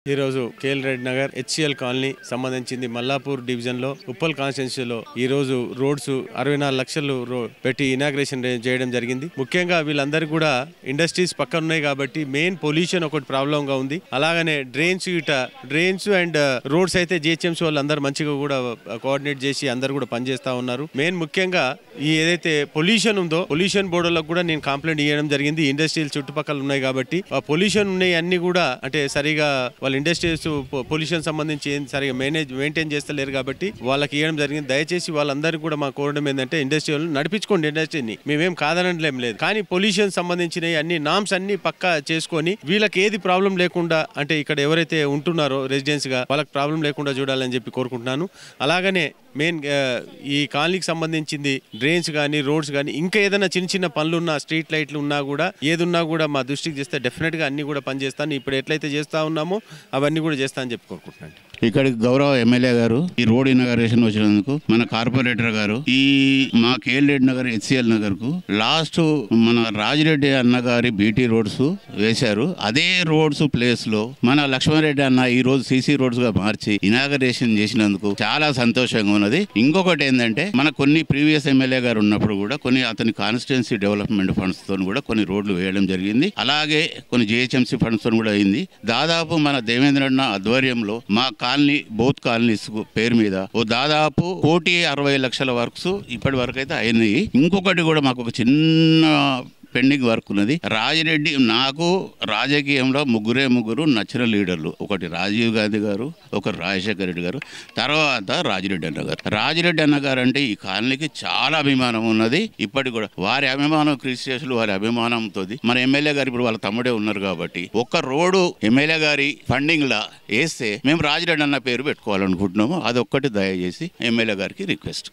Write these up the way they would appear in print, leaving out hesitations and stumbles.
ఈరోజు KL Reddy Nagar HCl colony సంబంధించింది Mallapur division లో ఉప్పల్ కాన్స్టిట్యున్సీలో ఈ రోజు రోడ్స్ 64 లక్షలు పెట్టి ఇనాగ్రేషన్ చేయడం జరిగింది. ముఖ్యంగా వీళ్ళందరూ కూడా ఇండస్ట్రీస్ పక్కన ఉన్నాయి కాబట్టి మెయిన్ పొల్యూషన్ ఒకటి ప్రాబ్లం గా ఉంది. అలాగనే డ్రైన్స్ అండ్ రోడ్స్ అయితే జిహెచ్ఎంసీ వాళ్ళందరూ మంచిగా కూడా కోఆర్డినేట్ చేసి అందరు కూడా పనిచేస్తా ఉన్నారు. మెయిన్ ముఖ్యంగా ఈ ఏదైతే పొల్యూషన్ ఉందో పొల్యూషన్ బోర్డులకు కూడా నేను కంప్లైంట్ ఇవ్వడం జరిగింది. ఇండస్ట్రీలు చుట్టుపక్కల ఉన్నాయి కాబట్టి ఆ పొల్యూషన్ ఉన్నాయి అన్ని కూడా అంటే సరిగా ఇండస్ట్రీస్ పొల్యూషన్ సంబంధించి సరిగా మెయింటైన్ చేస్తలేరు కాబట్టి వాళ్ళకి ఇవ్వడం జరిగింది. దయచేసి వాళ్ళందరికీ కూడా మా కోరడం ఏంటంటే ఇండస్ట్రీ వాళ్ళు నడిపించుకోండి, ఇండస్ట్రీని మేమేం కాదనట్లేం లేదు, కానీ పొల్యూషన్ సంబంధించిన అన్ని నామ్స్ అన్ని పక్కా చేసుకొని వీళ్ళకి ఏది ప్రాబ్లం లేకుండా అంటే ఇక్కడ ఎవరైతే ఉంటున్నారో రెసిడెన్స్ గా వాళ్ళకి ప్రాబ్లం లేకుండా చూడాలని చెప్పి కోరుకుంటున్నాను. అలాగనే మెయిన్ ఈ కాలనీకి సంబంధించింది డ్రైన్స్ కానీ రోడ్స్ కానీ ఇంకా ఏదైనా చిన్న చిన్న పనులు ఉన్నా స్ట్రీట్ లైట్లు ఉన్నా కూడా ఏదున్నా కూడా మా దృష్టికి చేస్తే డెఫినెట్ గా అన్ని కూడా పనిచేస్తాను. ఇప్పుడు ఎట్లయితే చేస్తా ఉన్నామో అవన్నీ కూడా చేస్తా అని చెప్పి కోరుకుంటున్నాను. ఇక్కడికి గౌరవ ఎమ్మెల్యే గారు ఈ రోడ్ ఇనాగరేషన్ వచ్చినందుకు, మన కార్పొరేటర్ గారు ఈ మా కేఎల్ రెడ్డి నగర్ హెచ్సిఎల్ నగర్ కు లాస్ట్ మన రాజిరెడ్డి అన్న గారి బీటీ రోడ్స్ వేశారు. అదే రోడ్స్ ప్లేస్ లో మన లక్ష్మారెడ్డి అన్న ఈ రోజు సీసీ రోడ్స్ గా మార్చి ఇనాగరేషన్ చేసినందుకు చాలా సంతోషంగా ఉన్నది. ఇంకొకటి ఏంటంటే మన కొన్ని ప్రీవియస్ ఎమ్మెల్యే గారు ఉన్నప్పుడు కూడా కొన్ని అతని కాన్స్టిట్యున్సీ డెవలప్మెంట్ ఫండ్స్ తో కూడా కొన్ని రోడ్లు వేయడం జరిగింది. అలాగే కొన్ని జిహెచ్ఎంసీ ఫండ్స్ తో కూడా అయింది. దాదాపు మన దేవేంద్ర అన్న ఆధ్వర్యంలో మా కాలనీ బౌత్ కాలనీస్ పేరు మీద దాదాపు 1,60,00,000 వర్క్స్ ఇప్పటి వరకు అయితే అయినాయి. ఇంకొకటి కూడా మాకు ఒక చిన్న పెండింగ్ వర్క్ ఉన్నది. రాజిరెడ్డి నాకు రాజకీయంలో ముగ్గురు నచ్చిన లీడర్లు, ఒకటి రాజీవ్ గాంధీ గారు, ఒకరు రాజశేఖర రెడ్డి గారు, తర్వాత రాజిరెడ్డి అన్న గారు. రాజిరెడ్డి అన్న గారు అంటే ఈ కాలనీకి చాలా అభిమానం ఉన్నది. ఇప్పటికి కూడా వారి అభిమానం క్రిస్టియన్స్లు వారి అభిమానంతో మన ఎమ్మెల్యే గారు ఇప్పుడు వాళ్ళ తమ్ముడే ఉన్నారు కాబట్టి ఒక్క రోడ్డు ఎమ్మెల్యే గారి ఫండింగ్ లా వేస్తే మేము రాజిరెడ్డి అన్న పేరు పెట్టుకోవాలనుకుంటున్నాము. అదొక్కటి దయచేసి ఎమ్మెల్యే గారికి రిక్వెస్ట్.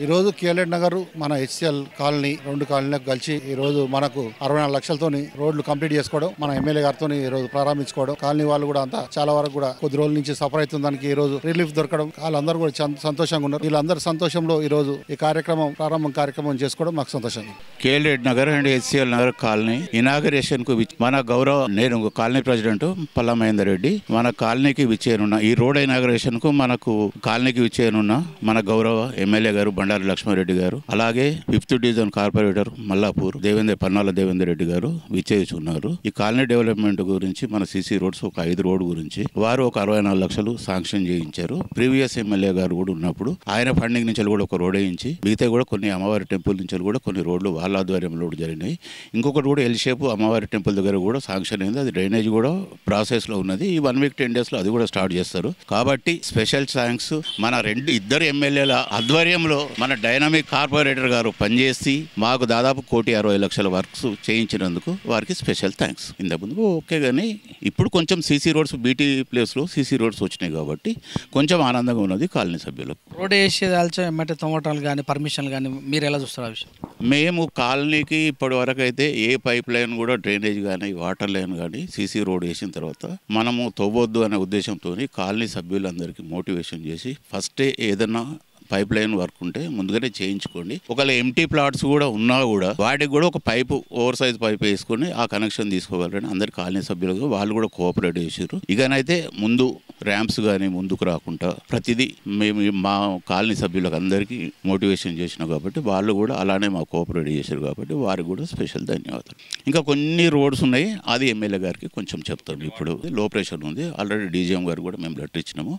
ఈరోజు కేఎల్ రెడ్డి నగర్ మన హెచ్సిఎల్ కాలనీ రెండు కాలనీలకు కలిసి ఈరోజు మనకు 64 లక్షలతోని రోడ్లు కంప్లీట్ చేసుకోవడం, మన ఎమ్మెల్యే గారితో ఈరోజు ప్రారంభించుకోవడం, కాలనీ వాళ్ళు కూడా అంతా చాలా వరకు కూడా కొద్ది రోజుల నుంచి సఫర్ అవుతుంది, దానికి ఈ రోజు రిలీఫ్ దొరకడం, వాళ్ళందరూ కూడా సంతోషంగా ఉన్నారు. వీళ్ళందరూ సంతోషంలో ఈ రోజు ఈ కార్యక్రమం చేసుకోవడం మాకు సంతోషంగా. KL Reddy Nagar and HCl Nagar colony inauguration కు మన గౌరవ నేను కాలనీ ప్రెసిడెంట్ పల్లా మహేందర్ రెడ్డి మన కాలనీకి విచ్చేయనున్న ఈ రోడ్ ఇనాగరేషన్ కు మనకు కాలనీకి విచ్చేయనున్న మన గౌరవ ఎమ్మెల్యే గారు బండారి లక్ష్మారెడ్డి గారు, అలాగే 5th division corporator Mallapur Pannala Devender Reddy గారు విచ్చేస్తున్నారు. ఈ కాలనీ డెవలప్మెంట్ గురించి మన సీసీ రోడ్స్ ఒక 5 రోడ్ గురించి వారు ఒక 64 లక్షలు శాంక్షన్ చేయించారు. ప్రీవియస్ ఎమ్మెల్యే గారు కూడా ఉన్నప్పుడు ఆయన ఫండింగ్ నుంచి కూడా ఒక రోడ్ వేయించి మిగతా కూడా కొన్ని అమ్మవారి టెంపుల్ నుంచి కూడా కొన్ని రోడ్లు వాళ్ళ ఆధ్వర్యంలో జరిగినాయి. ఇంకొకటి కూడా ఎల్ షేప్ అమ్మవారి టెంపుల్ దగ్గర కూడా శాంక్షన్ అయింది. అది డ్రైనేజ్ కూడా ప్రాసెస్ లో ఉన్నది. ఈ 1 వీక్ 10 days లో అది కూడా స్టార్ట్ చేస్తారు. కాబట్టి స్పెషల్ థ్యాంక్స్ మన ఇద్దరు ఎమ్మెల్యేల ఆధ్వర్యంలో మన డైనామిక్ కార్పొరేటర్ గారు పనిచేసి మాకు దాదాపు 1,60,00,000 వర్క్స్ చేయించినందుకు వారికి స్పెషల్ థ్యాంక్స్. ఇంతకుముందు ఓకే, కానీ ఇప్పుడు కొంచెం సీసీ రోడ్స్ బీటీ ప్లేస్లో సీసీ రోడ్స్ వచ్చినాయి కాబట్టి కొంచెం ఆనందంగా ఉన్నది కాలనీ సభ్యులకు. రోడ్ వేసేదాల్చో ఎమ్మటే తోమటాలు కానీ పర్మిషన్లు కానీ మీరు ఎలా చూస్తారు ఆ విషయం? మేము కాలనీకి ఇప్పటి వరకు అయితే ఏ పైప్ లైన్ కూడా డ్రైనేజ్ కానీ వాటర్ లైన్ కానీ సీసీ రోడ్ వేసిన తర్వాత మనము తవ్వొద్దు అనే ఉద్దేశంతో కాలనీ సభ్యులందరికీ మోటివేషన్ చేసి ఫస్టే ఏదైనా పైప్ లైన్ వర్క్ ఉంటే ముందుగానే చేయించుకోండి. ఒకవేళ ఎంటీ ప్లాట్స్ కూడా ఉన్నా కూడా వాటికి కూడా ఒక పైపు ఓవర్ సైజ్ పైప్ వేసుకొని ఆ కనెక్షన్ తీసుకోగలరని అందరు కాలనీ సభ్యులకు వాళ్ళు కూడా కోఆపరేట్ చేశారు. ఇకనైతే ముందు ర్యాంప్స్ కానీ ముందుకు రాకుండా ప్రతిదీ మేము మా కాలనీ సభ్యులకు అందరికీ మోటివేషన్ చేసినాం కాబట్టి వాళ్ళు కూడా అలానే మా కోఆపరేట్ చేశారు కాబట్టి వారికి కూడా స్పెషల్ ధన్యవాదాలు. ఇంకా కొన్ని రోడ్స్ ఉన్నాయి, అది ఎమ్మెల్యే గారికి కొంచెం చెప్తాను. ఇప్పుడు లో ప్రెషర్ ఉంది, ఆల్రెడీ డీజీఎం గారు కూడా మేము లెటర్ ఇచ్చినాము.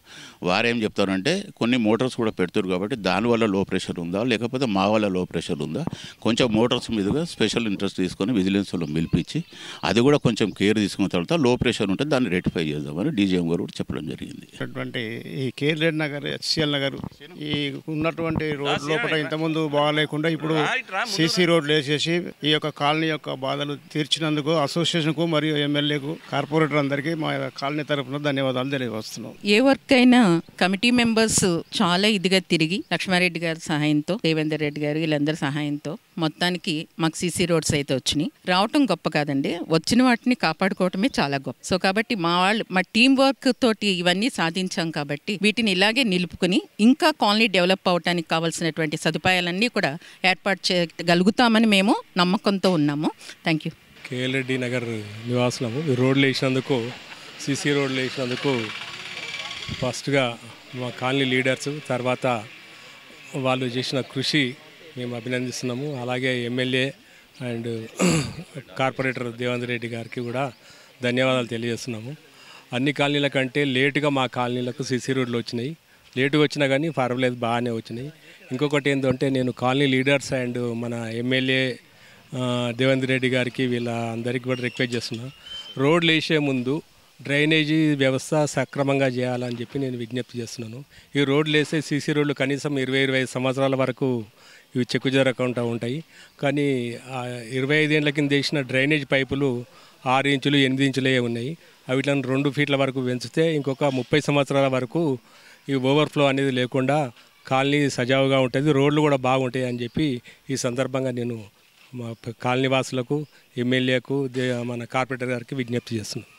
వారేం చెప్తారంటే కొన్ని మోటార్స్ కూడా పెడుతున్నారు కాబట్టి దానివల్ల లో ప్రెషర్ ఉందా లేకపోతే మా వల్ల లో ప్రెషర్ ఉందా కొంచెం మోటార్స్ మీదుగా స్పెషల్ ఇంట్రెస్ట్ తీసుకొని విజిలెన్స్ లో పిలిపించి అది కూడా కొంచెం కేర్ తీసుకున్న తర్వాత లో ప్రెషర్ ఉంటే దాన్ని రెక్టిఫై చేద్దామని డీజీఎం గారు కూడా చెప్పడం జరిగింది. ఈ కేఎల్ రెడ్డి నగర్ హెచ్సిఎల్ నగర్ ఈ ఉన్నటువంటి రోడ్ లోపల ఇంతకుముందు బాగాలేకుండా ఇప్పుడు సీసీ రోడ్లు వేసేసి ఈ యొక్క కాలనీ యొక్క బాధలు తీర్చినందుకు అసోసియేషన్కు మరియు ఎమ్మెల్యేకు కార్పొరేటర్ అందరికీ మా కాలనీ తరఫున ధన్యవాదాలు తెలియవస్తున్నాం. ఏ వర్క్ అయినా కమిటీ మెంబర్స్ చాలా ఇదిగా తిరిగి లక్ష్మారెడ్డి గారి సహాయంతో దేవేందర్ రెడ్డి గారు వీళ్ళందరి సహాయంతో మొత్తానికి మాకు సీసీ రోడ్స్ అయితే వచ్చినాయి. రావటం గొప్ప కాదండి, వచ్చిన వాటిని కాపాడుకోవటమే చాలా గొప్ప. సో కాబట్టి మా టీం వర్క్ తోటి ఇవన్నీ సాధించాం కాబట్టి వీటిని ఇలాగే నిలుపుకుని ఇంకా కాలనీ డెవలప్ అవడానికి కావాల్సినటువంటి సదుపాయాలన్నీ కూడా ఏర్పాటు చేయగలుగుతామని మేము నమ్మకంతో ఉన్నాము. Thank you. కేఎల్ రెడ్డి నగర్ నివాసులము ఈ రోడ్లు వేసినందుకు సీసీ రోడ్లు వేసినందుకు ఫస్ట్గా మా కాలనీ లీడర్స్, తర్వాత వాళ్ళు చేసిన కృషి మేము అభినందిస్తున్నాము. అలాగే MLA and corporator Devender Reddy గారికి కూడా ధన్యవాదాలు తెలియజేస్తున్నాము. అన్ని కాలనీల కంటే లేటుగా మా కాలనీలకు సీసీ రోడ్లు వచ్చినాయి. లేటుగా వచ్చినా కానీ పర్వాలేదు, బాగానే వచ్చినాయి. ఇంకొకటి ఏంటంటే నేను కాలనీ లీడర్స్ అండ్ మన ఎమ్మెల్యే దేవేందర్ రెడ్డి గారికి వీళ్ళ అందరికీ కూడా రిక్వెస్ట్ చేస్తున్నాను, రోడ్లు వేసే ముందు డ్రైనేజీ వ్యవస్థ సక్రమంగా చేయాలని చెప్పి నేను విజ్ఞప్తి చేస్తున్నాను. ఈ రోడ్లు వేసే సీసీ రోడ్లు కనీసం 20-25 సంవత్సరాల వరకు ఇవి చెక్కు జరగకుండా ఉంటాయి. కానీ 25 ఏళ్ళ కింద వేసిన డ్రైనేజ్ పైపులు 6 ఇంచులు 8 ఇంచులే ఉన్నాయి. వీటిని 2 ఫీట్ల వరకు పెంచితే ఇంకొక 30 సంవత్సరాల వరకు ఈ ఓవర్ఫ్లో అనేది లేకుండా కాలనీ సజావుగా ఉంటుంది, రోడ్లు కూడా బాగుంటాయి అని చెప్పి ఈ సందర్భంగా నేను మా కాలనీ వాసులకు, ఎమ్మెల్యేకు, మన కార్పొరేటర్ గారికి విజ్ఞప్తి చేస్తున్నాను.